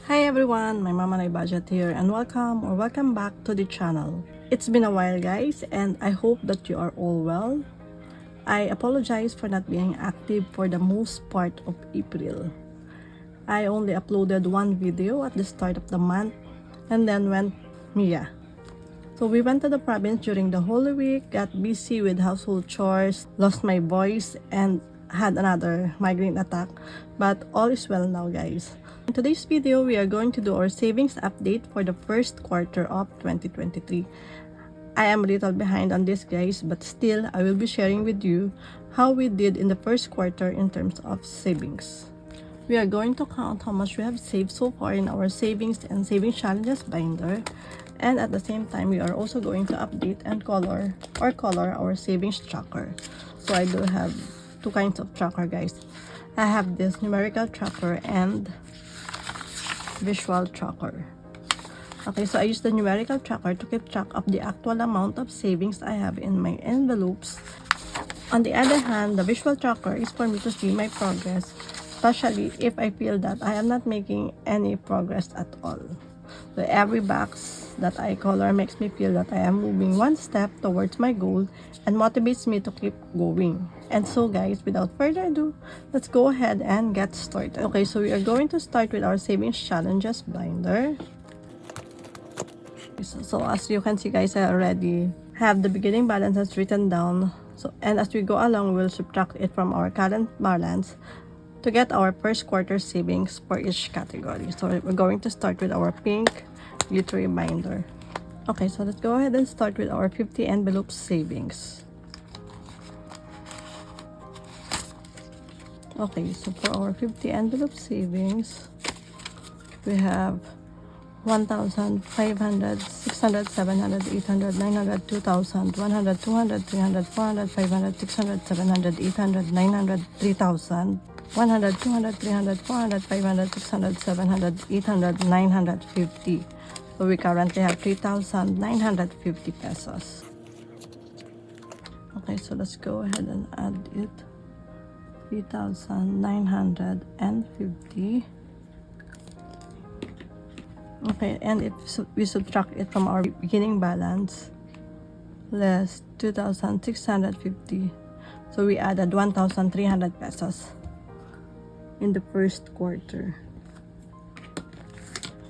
Hi everyone, my Mama Nay Budget here and welcome back to the channel. It's been a while guys and I hope that you are all well. I apologize for not being active for the most part of April. I only uploaded one video at the start of the month and then So we went to the province during the Holy Week, got busy with household chores, lost my voice and had another migraine attack, but all is well now guys. In today's video, we are going to do our savings update for the first quarter of 2023. I am a little behind on this guys, but still I will be sharing with you how we did in the first quarter in terms of savings. We are going to count how much we have saved so far in our savings and savings challenges binder, and at the same time we are also going to update and color our savings tracker. So I do have two kinds of tracker guys. I have this numerical tracker and visual tracker. Okay, so I use the numerical tracker to keep track of the actual amount of savings I have in my envelopes. On the other hand, the visual tracker is for me to see my progress, especially if I feel that I am not making any progress at all. So every box that I color makes me feel that I am moving one step towards my goal and motivates me to keep going. And so guys, without further ado, let's go ahead and get started. Okay, so we are going to start with our savings challenges binder. So as you can see guys, I already have the beginning balances written down. And as we go along, we'll subtract it from our current balance to get our first quarter savings for each category. So we're going to start with our pink glittery binder. Okay, so let's go ahead and start with our 50 envelope savings. Okay, so for our 50 envelope savings, we have 1,000, 500, 600, 700, 800, 900, 2,000, 100, 200, 300, 400, 500, 600, 700, 800, 900, 3,000, 100, 200, 300, 400, 500, 600, 700, 800, 950. So we currently have 3,950 pesos. Okay, so let's go ahead and add it. 3,950. Okay, and if we subtract it from our beginning balance, less 2,650. So we added 1,300 pesos in the first quarter.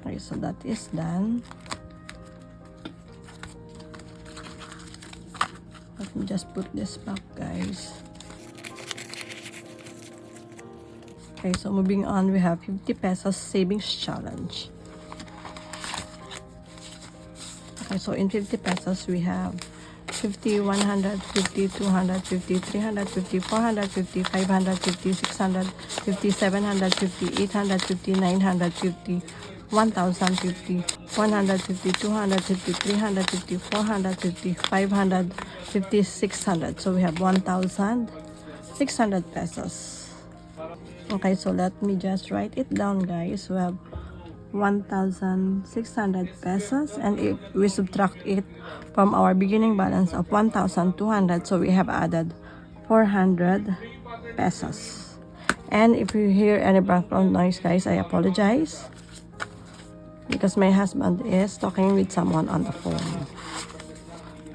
Okay, so that is done. Let me just put this back guys. Okay, so moving on, we have 50 pesos savings challenge. Okay, so in 50 pesos we have 50, 150, 250, 350, 450, 550, 650, 750, 850, 950, 1,050, 150, 250, 350, 450, 550, 600. So we have 1,600 pesos. Okay, so let me just write it down guys. We have 1,600 pesos, and if we subtract it from our beginning balance of 1,200, so we have added 400 pesos. And if you hear any background noise guys, I apologize because my husband is talking with someone on the phone.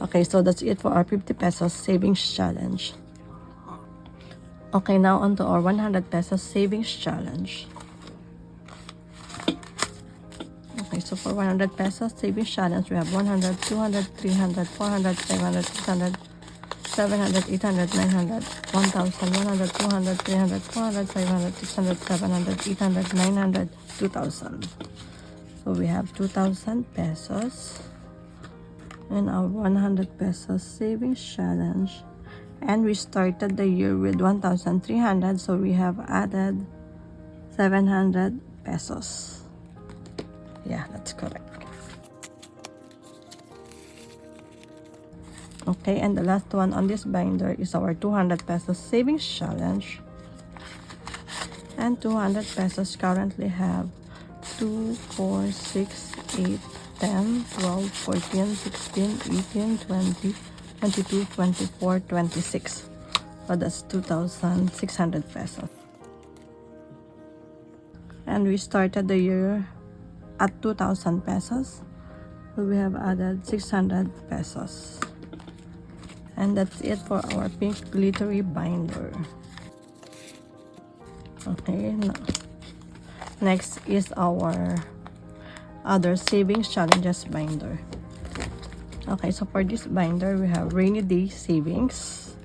Okay, so that's it for our 50 pesos savings challenge. Okay, now on to our 100 pesos savings challenge. Okay, so for 100 pesos savings challenge, we have 100, 200, 300, 400, 500, 600, 700, 800, 900, 1,000, 100, 200, 300, 400, 500, 600, 700, 800, 900, 2,000. So we have 2,000 pesos in our 100 pesos savings challenge. And we started the year with 1,300, so we have added 700 pesos. Yeah, that's correct. Okay, and the last one on this binder is our 200 pesos savings challenge. And 200 pesos currently have 2, 4, 6, 8, 10, 12, 14, 16, 18, 20, 22, 24, 26. So that's 2,600 pesos. And we started the year at 2,000 pesos. So we have added 600 pesos. And that's it for our pink glittery binder. Okay, next is our other savings challenges binder. Okay, so for this binder, we have rainy day savings.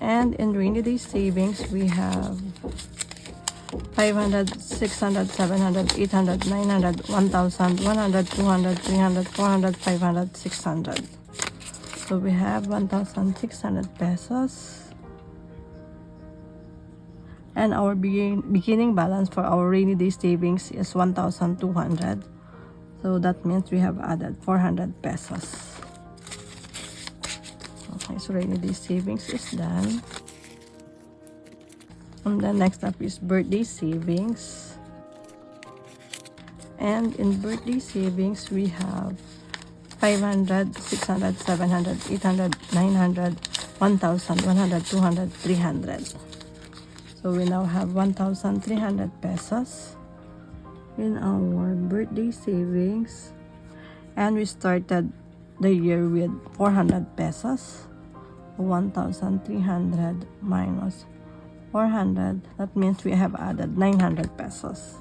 And in rainy day savings, we have 500, 600, 700, 800, 900, 1,000, 100, 200, 300, 400, 500, 600. So we have 1,600 pesos. And our beginning balance for our rainy day savings is 1,200. So that means we have added 400 pesos. Okay, so rainy day savings is done. And then next up is birthday savings. And in birthday savings, we have 500, 600, 700, 800, 900, 1,000, 100, 200, 300. So we now have 1,300 pesos in our birthday savings. And we started the year with 400 pesos. 1,300 minus 400. That means we have added 900 pesos.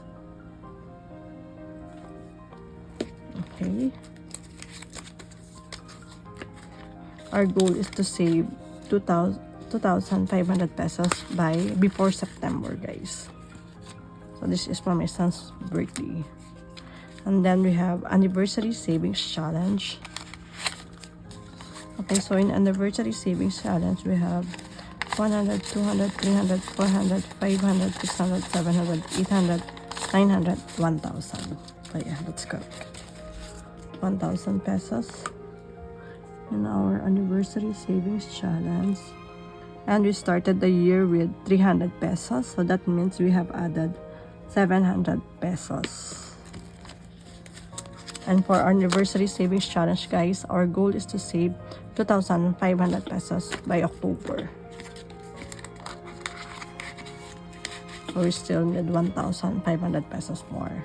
Okay. Our goal is to save 2,500 pesos before September, guys. So this is for my son's birthday. And then we have anniversary savings challenge. Okay, so in anniversary savings challenge, we have 100, 200, 300, 400, 500, 600, 700, 800, 900, 1,000. So yeah, that's correct. 1,000 pesos in our anniversary savings challenge. And we started the year with 300 pesos. So that means we have added 700 pesos. And for our anniversary savings challenge, guys, our goal is to save 2,500 pesos by October. So we still need 1,500 pesos more.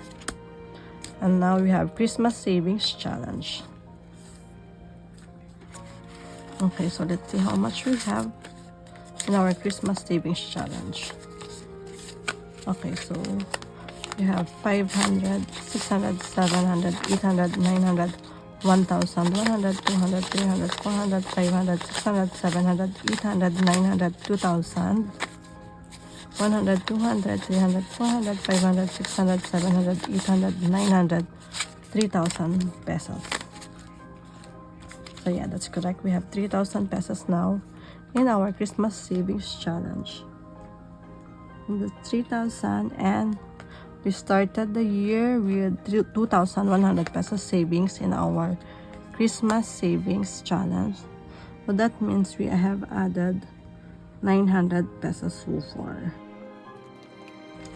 And now we have Christmas savings challenge. Okay, so let's see how much we have in our Christmas savings challenge. Okay, so we have 500, 600, 700, 800, 900, 1,000, 100, 200, 300, 400, 500, 600, 700, 800, 900, 2,000, 100, 200, 300, 400, 500, 600, 700, 800, 900, 3,000 pesos. So yeah, that's correct. We have 3,000 pesos now in our Christmas savings challenge. The 3,000, and we started the year with 2,100 pesos savings in our Christmas savings challenge. So that means we have added 900 pesos so far.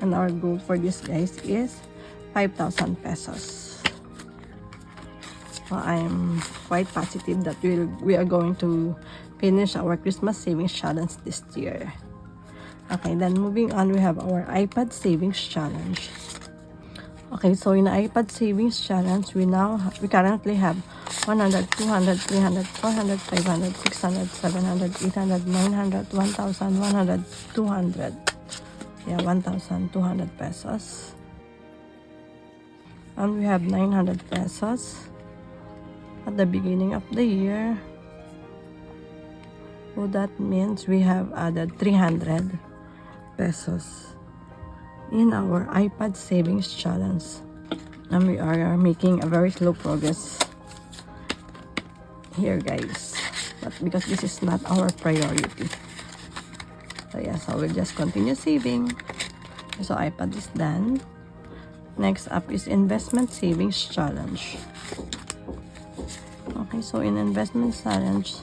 And our goal for this, guys, is 5,000 pesos. So I'm quite positive that we are going to finish our Christmas savings challenge this year. Okay, then moving on, we have our iPad savings challenge. Okay, so in the iPad savings challenge, we currently have 100, 200, 300, 400, 500, 600, 700, 800, 900, 1,000, 100, 200. Yeah, 1,200 pesos. And we have 900 pesos at the beginning of the year. So that means we have added 300 pesos in our iPad savings challenge. And we are making a very slow progress here, guys. But because this is not our priority. So yeah, so we'll just continue saving. So iPad is done. Next up is investment savings challenge. Okay, so in investment challenge,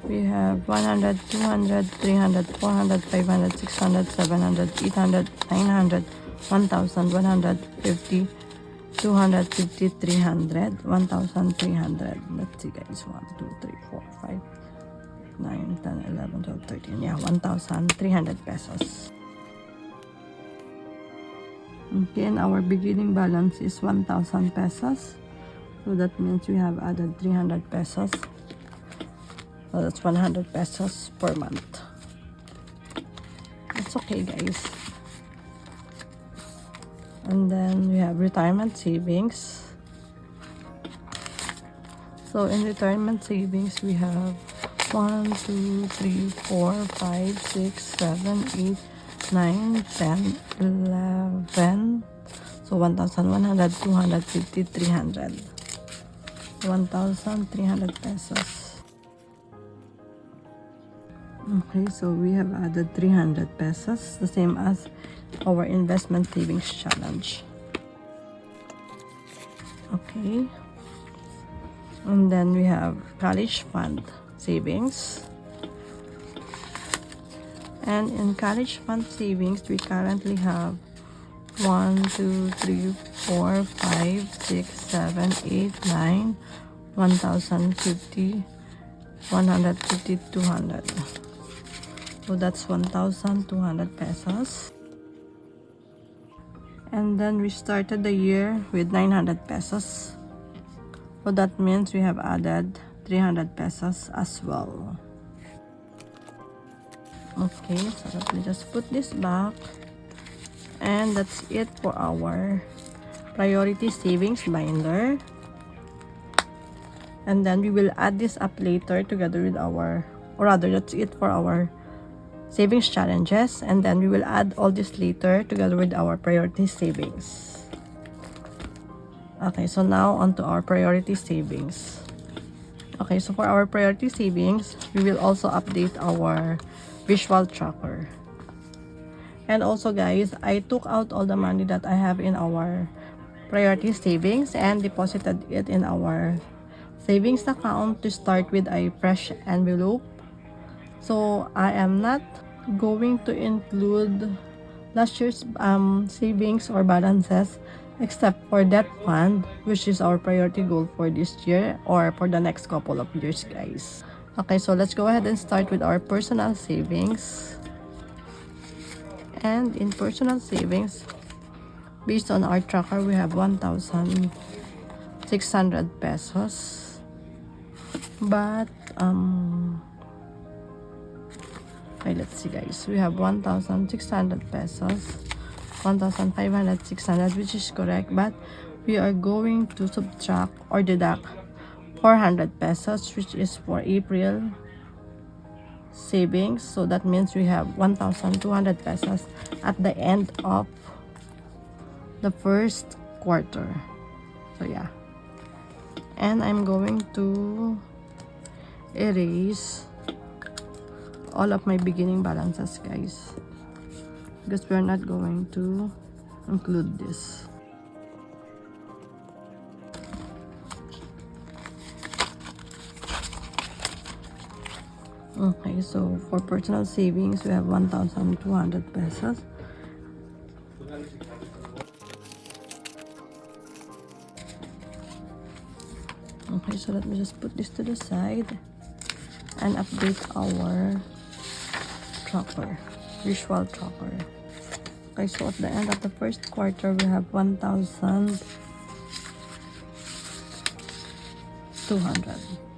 we have 100, 200, 300, 400, 500, 600, 700, 800, 900, 1,000, 150, 250, 300, 1,300. Let's see, guys. 1, 2, 3, 4, 5, 11, 12, 13. Yeah, 1,300 pesos. Okay, and our beginning balance is 1,000 pesos. So that means we have added 300 pesos. So that's 100 pesos per month. It's okay, guys. And then we have retirement savings. So in retirement savings, we have 1, 2, 3, 4, 5, 6, 7, 8, 9, 10, 11. So 1,100, 250, 300. 1,300 pesos. Okay, so we have added 300 pesos, the same as our investment savings challenge. Okay. And then we have college fund savings. And in college fund savings, we currently have 1, 2, 3, 4, 5, 6, 7, 8, 9, 1,050, 150, 200. So that's 1,200 pesos. And then we started the year with 900 pesos. So that means we have added 300 pesos as well. Okay, so let me just put this back. And that's it for our priority savings binder. And then we will add this up later together with our, or rather that's it for our savings challenges. And then we will add all this later together with our priority savings. Okay, so now on to our priority savings. Okay, so for our priority savings, we will also update our visual tracker. And also guys, I took out all the money that I have in our priority savings and deposited it in our savings account to start with a fresh envelope. So I am not going to include last year's savings or balances except for that fund, which is our priority goal for this year or for the next couple of years, guys. Okay, so let's go ahead and start with our personal savings. And in personal savings, based on our tracker, we have 1,600 pesos. But okay, let's see guys, we have 1,600 pesos, 1,500, 600, which is correct, but we are going to subtract or deduct 400 pesos, which is for April savings. So that means we have 1,200 pesos at the end of the first quarter. So yeah, and I'm going to erase all of my beginning balances, guys, because we're not going to include this. Okay, so for personal savings, we have 1,200 pesos. Okay, so let me just put this to the side and update our tracker, visual tracker. Okay, so at the end of the first quarter, we have 1,200.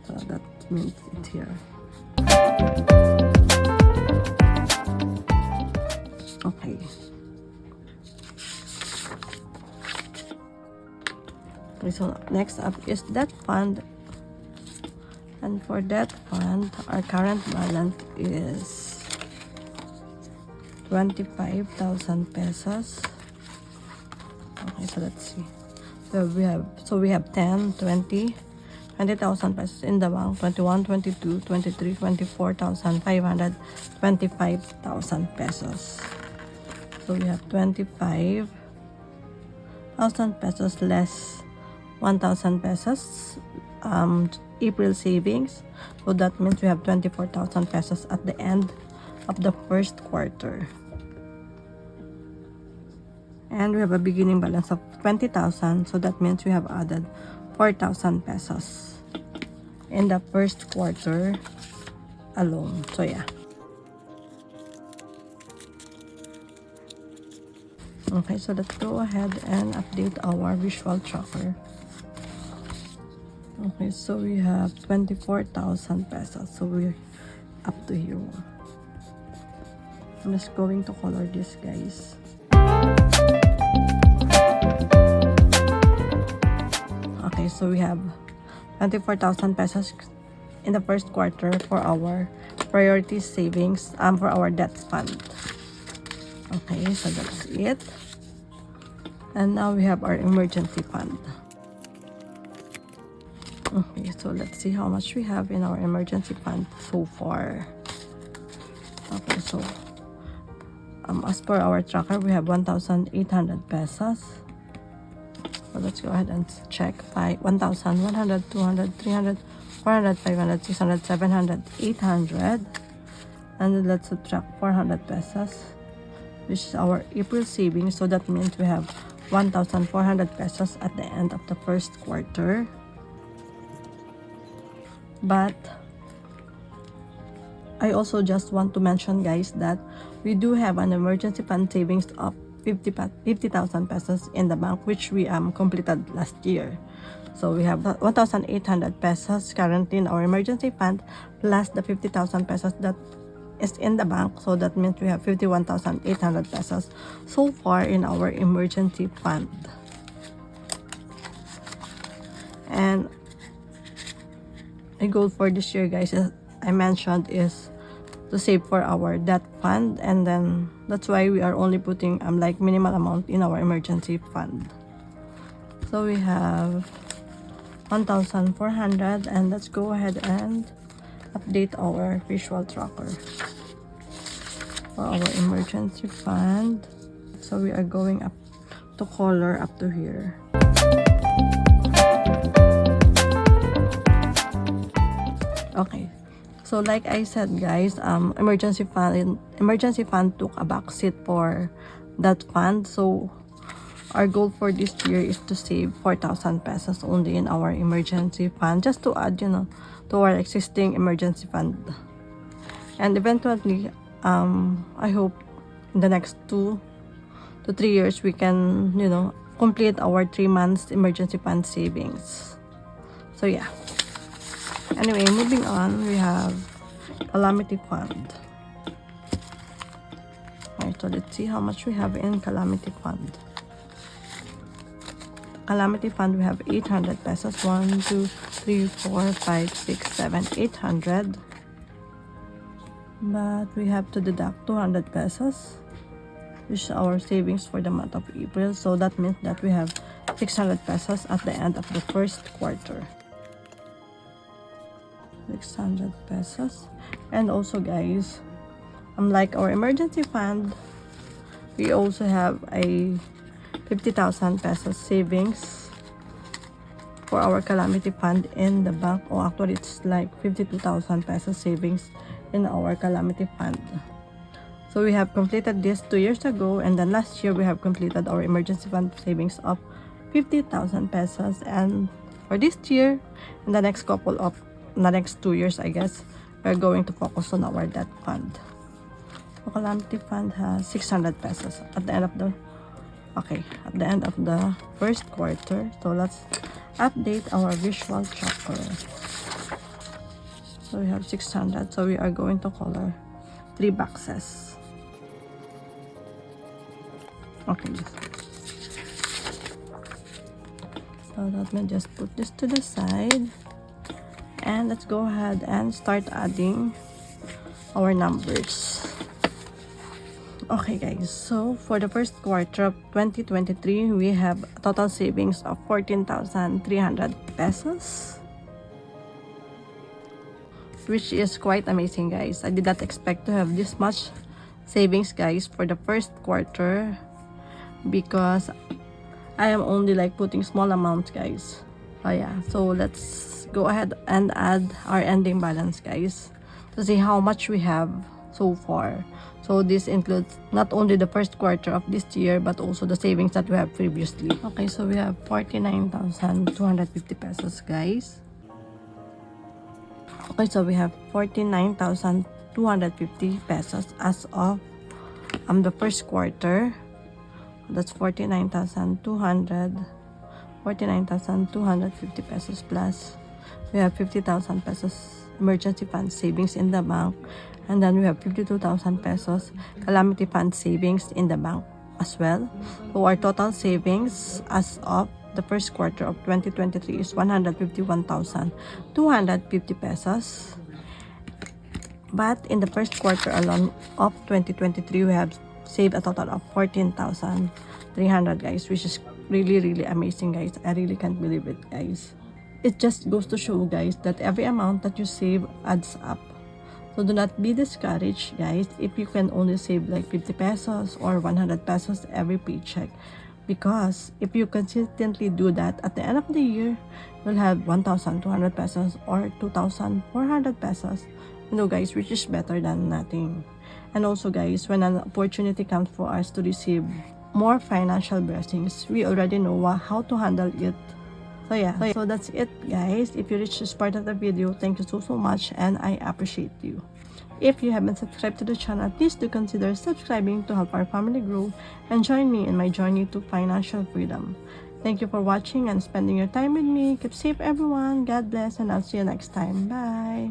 So that means it's here. Okay. Okay, so next up is that fund. And for that fund, our current balance is 25,000 pesos. Okay, so let's see. So we have 10, 20, 20,000 pesos in the bank, 21, 22, 23, 24,500, 25,000 pesos. So we have 25,000 pesos less 1,000 pesos April savings. So that means we have 24,000 pesos at the end of the first quarter. And we have a beginning balance of 20,000. So that means we have added 4,000 pesos in the first quarter alone. So yeah. Okay, so let's go ahead and update our visual tracker. Okay, so we have 24,000 pesos. So we're up to here. I'm just going to color this, guys. Okay, so we have 24,000 pesos in the first quarter for our priority savings, for our debt fund. Okay, so that's it. And now we have our emergency fund. Okay, so let's see how much we have in our emergency fund so far. Okay, so as per our tracker, we have 1,800 pesos. So let's go ahead and check. 1,000, 100, 200, 300, 400, 500, 600, 700, 800. And then let's subtract 400 pesos, which is our April savings. So that means we have 1,400 pesos at the end of the first quarter. But I also just want to mention, guys, that we do have an emergency fund savings of 50,000 pesos in the bank, which we completed last year. So we have 1,800 pesos currently in our emergency fund, plus the 50,000 pesos that is in the bank. So that means we have 51,800 pesos so far in our emergency fund. And my goal for this year, guys, as I mentioned, is to save for our debt fund, and then that's why we are only putting like minimal amount in our emergency fund. So we have 1,400, and let's go ahead and update our visual tracker for our emergency fund. So we are going up to color up to here. Okay, so like I said, guys, emergency fund took a back seat for that fund. So our goal for this year is to save 4,000 pesos only in our emergency fund, just to add, to our existing emergency fund. And eventually, I hope in the next 2 to 3 years we can, complete our 3 months emergency fund savings. So yeah. Anyway, moving on, we have calamity fund. Alright, so let's see how much we have in calamity fund. Calamity fund, we have 800 pesos. 1, 2, 3, 4, 5, 6, 7, 800. But we have to deduct 200 pesos, which is our savings for the month of April. So that means that we have 600 pesos at the end of the first quarter. 600 pesos. And also, guys, unlike our emergency fund, we also have a 50,000 pesos savings for our calamity fund in the bank. Or actually, it's like 52,000 pesos savings in our calamity fund. So we have completed this 2 years ago, and then last year we have completed our emergency fund savings of 50,000 pesos. And for this year, in the next 2 years, I guess, we're going to focus on our debt fund. The calamity fund has 600 pesos at the end of the first quarter. So let's update our visual tracker. So we have 600. So we are going to color 3 boxes. Okay. So let me just put this to the side. And let's go ahead and start adding our numbers. Okay, guys, so for the first quarter of 2023, we have a total savings of 14,300 pesos, which is quite amazing, guys. I did not expect to have this much savings, guys, for the first quarter, because I am only like putting small amounts, guys. Oh yeah, so let's go ahead and add our ending balance, guys, to see how much we have so far. So this includes not only the first quarter of this year, but also the savings that we have previously. Okay, so we have 49,250 pesos, guys. Okay, so we have 49,250 pesos as of the first quarter. That's 49,250 pesos plus we have 50,000 pesos emergency fund savings in the bank, and then we have 52,000 pesos calamity fund savings in the bank as well. So our total savings as of the first quarter of 2023 is 151,250 pesos. But in the first quarter alone of 2023, we have saved a total of 14,300, guys, which is really amazing, guys. I really can't believe it, guys. It just goes to show, guys, that every amount that you save adds up. So do not be discouraged, guys, if you can only save like 50 pesos or 100 pesos every paycheck. Because if you consistently do that, at the end of the year, you'll have 1,200 pesos or 2,400 pesos. You know, guys, which is better than nothing. And also, guys, when an opportunity comes for us to receive more financial blessings, we already know how to handle it. So yeah, so that's it, guys. If you reached this part of the video, thank you so much, and I appreciate you. If you haven't subscribed to the channel, please do consider subscribing to help our family grow and join me in my journey to financial freedom. Thank you for watching and spending your time with me. Keep safe, everyone. God bless, and I'll see you next time. Bye.